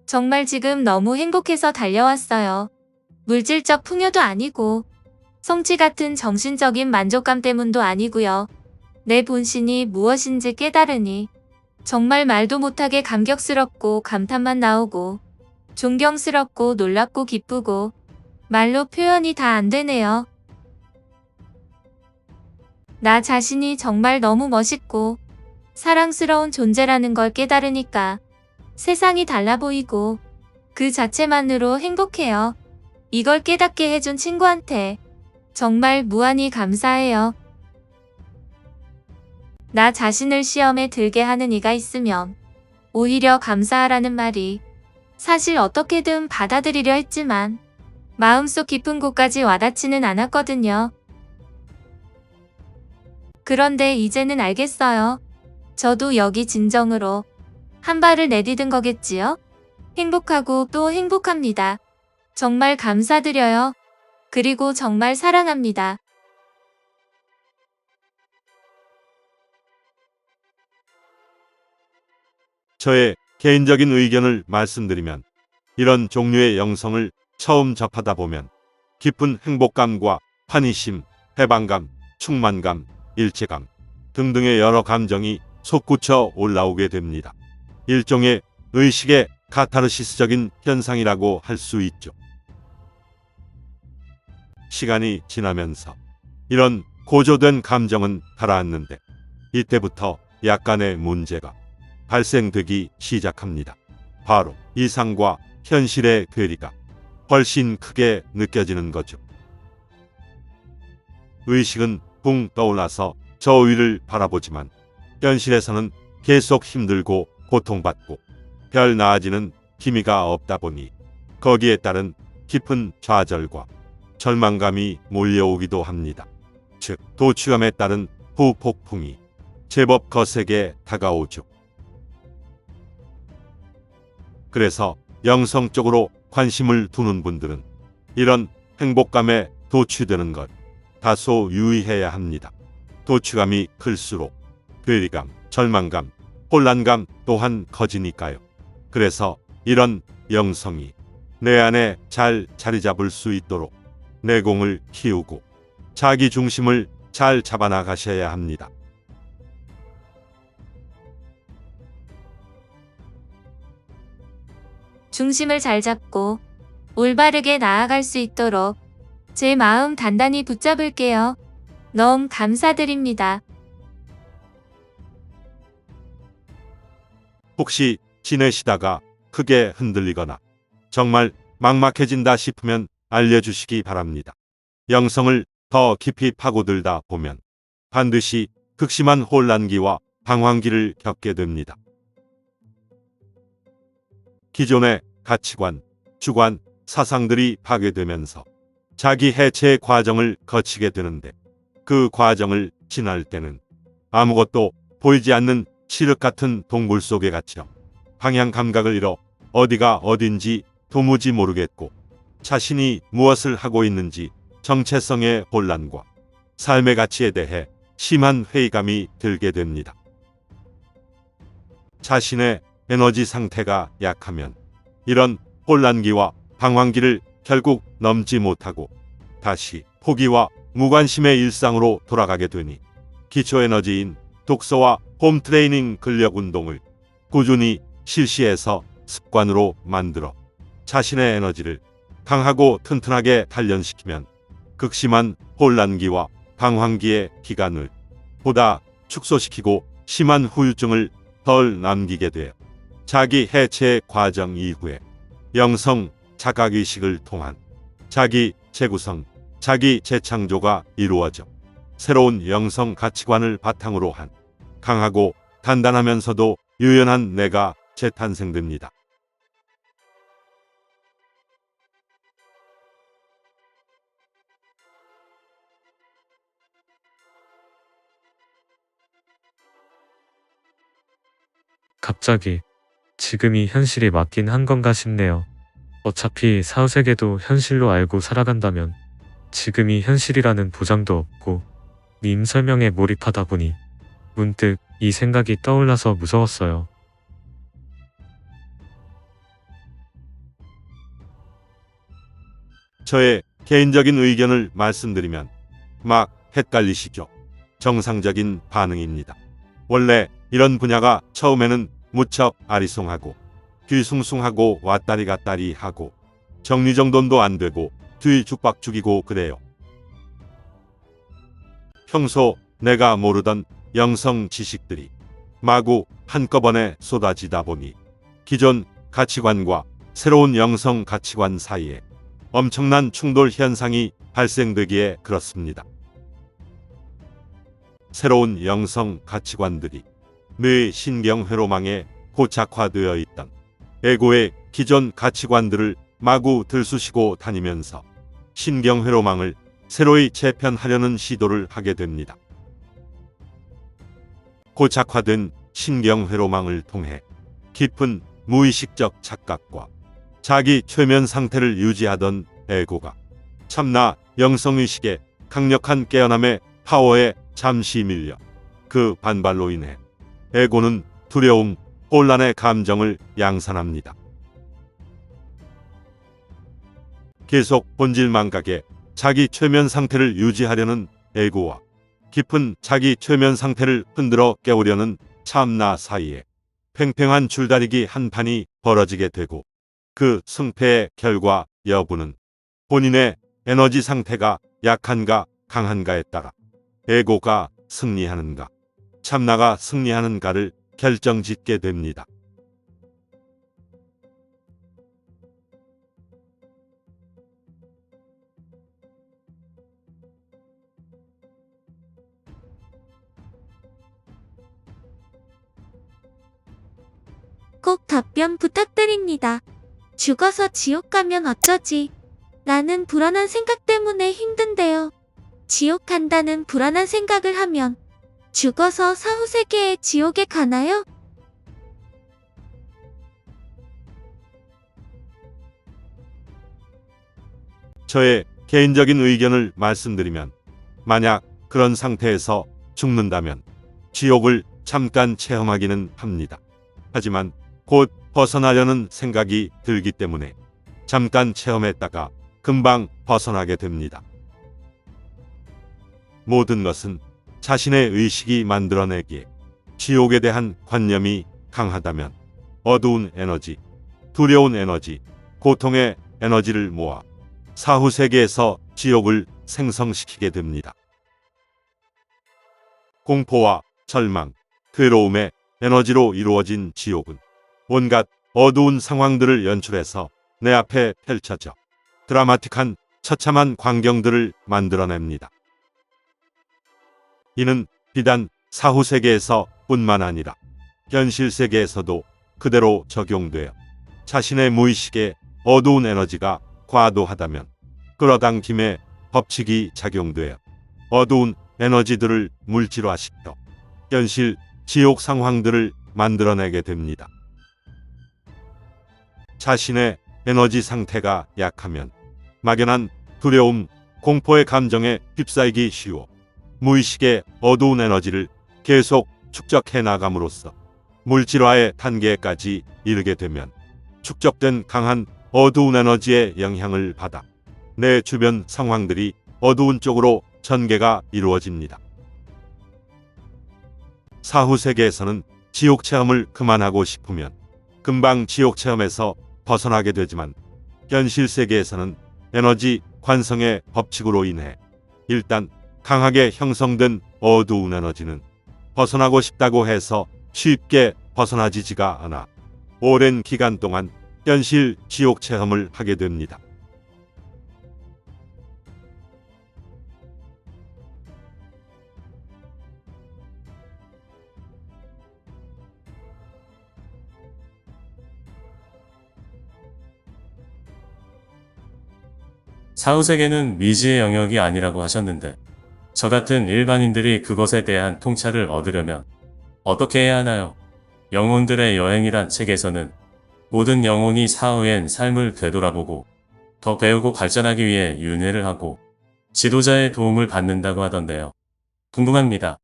정말 지금 너무 행복해서 달려왔어요. 물질적 풍요도 아니고 성취 같은 정신적인 만족감 때문도 아니고요. 내 본신이 무엇인지 깨달으니 정말 말도 못하게 감격스럽고 감탄만 나오고 존경스럽고 놀랍고 기쁘고 말로 표현이 다 안 되네요. 나 자신이 정말 너무 멋있고 사랑스러운 존재라는 걸 깨달으니까 세상이 달라 보이고 그 자체만으로 행복해요. 이걸 깨닫게 해준 친구한테 정말 무한히 감사해요. 나 자신을 시험에 들게 하는 이가 있으면 오히려 감사하라는 말이 사실 어떻게든 받아들이려 했지만 마음속 깊은 곳까지 와닿지는 않았거든요. 그런데 이제는 알겠어요. 저도 여기 진정으로 한 발을 내디딘 거겠지요? 행복하고 또 행복합니다. 정말 감사드려요. 그리고 정말 사랑합니다. 저의 개인적인 의견을 말씀드리면 이런 종류의 영성을 처음 접하다 보면 깊은 행복감과 환희심, 해방감, 충만감, 일체감 등등의 여러 감정이 솟구쳐 올라오게 됩니다. 일종의 의식의 카타르시스적인 현상이라고 할 수 있죠. 시간이 지나면서 이런 고조된 감정은 가라앉는데 이때부터 약간의 문제가 발생되기 시작합니다. 바로 이상과 현실의 괴리가 훨씬 크게 느껴지는 거죠. 의식은 붕 떠올라서 저 위를 바라보지만 현실에서는 계속 힘들고 고통받고 별 나아지는 기미가 없다 보니 거기에 따른 깊은 좌절과 절망감이 몰려오기도 합니다. 즉 도취감에 따른 후폭풍이 제법 거세게 다가오죠. 그래서 영성 쪽으로 관심을 두는 분들은 이런 행복감에 도취되는 것 다소 유의해야 합니다. 도취감이 클수록 괴리감, 절망감, 혼란감 또한 커지니까요. 그래서 이런 영성이 내 안에 잘 자리 잡을 수 있도록 내공을 키우고 자기 중심을 잘 잡아나가셔야 합니다. 중심을 잘 잡고 올바르게 나아갈 수 있도록 제 마음 단단히 붙잡을게요. 너무 감사드립니다. 혹시 지내시다가 크게 흔들리거나 정말 막막해진다 싶으면 알려주시기 바랍니다. 영성을 더 깊이 파고들다 보면 반드시 극심한 혼란기와 방황기를 겪게 됩니다. 기존의 가치관, 주관, 사상들이 파괴되면서 자기 해체의 과정을 거치게 되는데 그 과정을 지날 때는 아무것도 보이지 않는 칠흑 같은 동굴 속에 갇혀 방향 감각을 잃어 어디가 어딘지 도무지 모르겠고 자신이 무엇을 하고 있는지 정체성의 혼란과 삶의 가치에 대해 심한 회의감이 들게 됩니다. 자신의 에너지 상태가 약하면 이런 혼란기와 방황기를 결국 넘지 못하고 다시 포기와 무관심의 일상으로 돌아가게 되니 기초에너지인 독서와 홈트레이닝 근력 운동을 꾸준히 실시해서 습관으로 만들어 자신의 에너지를 강하고 튼튼하게 단련시키면 극심한 혼란기와 방황기의 기간을 보다 축소시키고 심한 후유증을 덜 남기게 돼요. 자기 해체 과정 이후에 영성 자각의식을 통한 자기 재구성, 자기 재창조가 이루어져 새로운 영성 가치관을 바탕으로 한 강하고 단단하면서도 유연한 내가 재탄생됩니다. 갑자기 지금이 현실이 맞긴 한 건가 싶네요. 어차피 사후세계도 현실로 알고 살아간다면 지금이 현실이라는 보장도 없고 님 설명에 몰입하다 보니 문득 이 생각이 떠올라서 무서웠어요. 저의 개인적인 의견을 말씀드리면 막 헷갈리시죠? 정상적인 반응입니다. 원래 이런 분야가 처음에는 무척 아리송하고 뒤숭숭하고 왔다리 갔다리 하고 정리정돈도 안 되고 뒤죽박죽이고 그래요. 평소 내가 모르던 영성 지식들이 마구 한꺼번에 쏟아지다 보니 기존 가치관과 새로운 영성 가치관 사이에 엄청난 충돌 현상이 발생되기에 그렇습니다. 새로운 영성 가치관들이 뇌 신경회로망에 고착화되어 있던 에고의 기존 가치관들을 마구 들쑤시고 다니면서 신경회로망을 새로이 재편하려는 시도를 하게 됩니다. 고착화된 신경회로망을 통해 깊은 무의식적 착각과 자기 최면 상태를 유지하던 에고가 참나 영성의식의 강력한 깨어남의 파워에 잠시 밀려 그 반발로 인해 에고는 두려움, 혼란의 감정을 양산합니다. 계속 본질망각에 자기 최면 상태를 유지하려는 에고와 깊은 자기 최면 상태를 흔들어 깨우려는 참나 사이에 팽팽한 줄다리기 한판이 벌어지게 되고 그 승패의 결과 여부는 본인의 에너지 상태가 약한가 강한가에 따라 에고가 승리하는가 참나가 승리하는가를 결정짓게 됩니다. 꼭 답변 부탁드립니다. 죽어서 지옥 가면 어쩌지? 라는 불안한 생각 때문에 힘든데요. 지옥 간다는 불안한 생각을 하면 죽어서 사후세계의 지옥에 가나요? 저의 개인적인 의견을 말씀드리면 만약 그런 상태에서 죽는다면 지옥을 잠깐 체험하기는 합니다. 하지만 곧 벗어나려는 생각이 들기 때문에 잠깐 체험했다가 금방 벗어나게 됩니다. 모든 것은 자신의 의식이 만들어내기에 지옥에 대한 관념이 강하다면 어두운 에너지, 두려운 에너지, 고통의 에너지를 모아 사후세계에서 지옥을 생성시키게 됩니다. 공포와 절망, 괴로움의 에너지로 이루어진 지옥은 온갖 어두운 상황들을 연출해서 내 앞에 펼쳐져 드라마틱한 처참한 광경들을 만들어냅니다. 이는 비단 사후세계에서 뿐만 아니라 현실세계에서도 그대로 적용되어 자신의 무의식에 어두운 에너지가 과도하다면 끌어당김의 법칙이 작용되어 어두운 에너지들을 물질화시켜 현실 지옥 상황들을 만들어내게 됩니다. 자신의 에너지 상태가 약하면 막연한 두려움, 공포의 감정에 휩싸이기 쉬워 무의식의 어두운 에너지를 계속 축적해 나감으로써 물질화의 단계까지 이르게 되면 축적된 강한 어두운 에너지의 영향을 받아 내 주변 상황들이 어두운 쪽으로 전개가 이루어집니다. 사후세계에서는 지옥 체험을 그만하고 싶으면 금방 지옥 체험에서 벗어나게 되지만 현실 세계에서는 에너지 관성의 법칙으로 인해 일단 강하게 형성된 어두운 에너지는 벗어나고 싶다고 해서 쉽게 벗어나지지가 않아 오랜 기간 동안 현실 지옥 체험을 하게 됩니다. 사후세계는 미지의 영역이 아니라고 하셨는데 저 같은 일반인들이 그것에 대한 통찰을 얻으려면 어떻게 해야 하나요? 영혼들의 여행이란 책에서는 모든 영혼이 사후엔 삶을 되돌아보고 더 배우고 발전하기 위해 윤회를 하고 지도자의 도움을 받는다고 하던데요. 궁금합니다.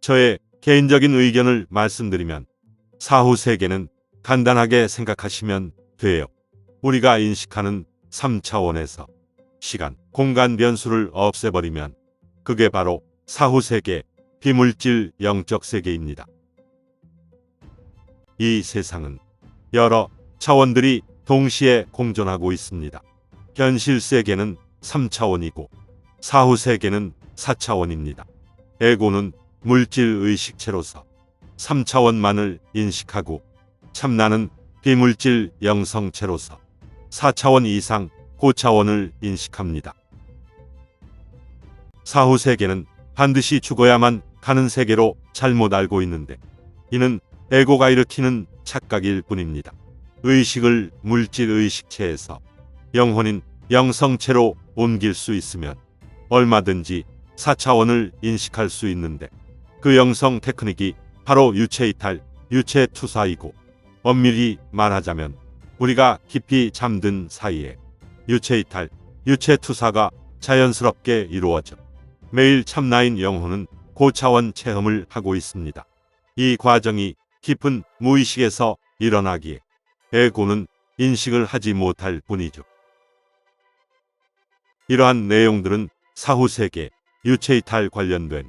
저의 개인적인 의견을 말씀드리면 사후 세계는 간단하게 생각하시면 돼요. 우리가 인식하는 3차원에서 시간, 공간 변수를 없애버리면 그게 바로 사후 세계, 비물질 영적 세계입니다. 이 세상은 여러 차원들이 동시에 공존하고 있습니다. 현실 세계는 3차원이고 사후 세계는 4차원입니다. 에고는 물질 의식체로서 3차원만을 인식하고 참나는 비물질 영성체로서 4차원 이상 고차원을 인식합니다. 사후 세계는 반드시 죽어야만 가는 세계로 잘못 알고 있는데 이는 에고가 일으키는 착각일 뿐입니다. 의식을 물질 의식체에서 영혼인 영성체로 옮길 수 있으면 얼마든지 4차원을 인식할 수 있는데 그 영성 테크닉이 바로 유체이탈, 유체투사이고 엄밀히 말하자면 우리가 깊이 잠든 사이에 유체이탈, 유체투사가 자연스럽게 이루어져 매일 참나인 영혼은 고차원 체험을 하고 있습니다. 이 과정이 깊은 무의식에서 일어나기에 에고는 인식을 하지 못할 뿐이죠. 이러한 내용들은 사후세계, 유체이탈 관련된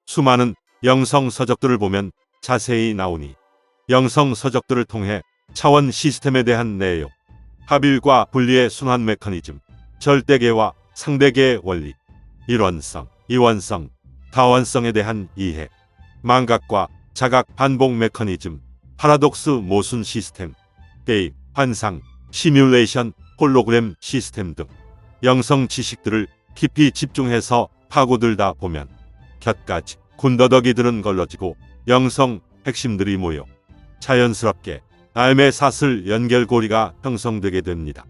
수많은 영성서적들을 보면 자세히 나오니 영성서적들을 통해 차원 시스템에 대한 내용, 합일과 분리의 순환 메커니즘, 절대계와 상대계의 원리, 일원성, 이원성, 다원성에 대한 이해, 망각과 자각 반복 메커니즘, 파라독스 모순 시스템, 게임, 환상, 시뮬레이션, 홀로그램 시스템 등 영성 지식들을 깊이 집중해서 파고들다 보면 곁가지 군더더기 들은 걸러지고 영성 핵심들이 모여 자연스럽게 삶의 사슬 연결고리가 형성되게 됩니다.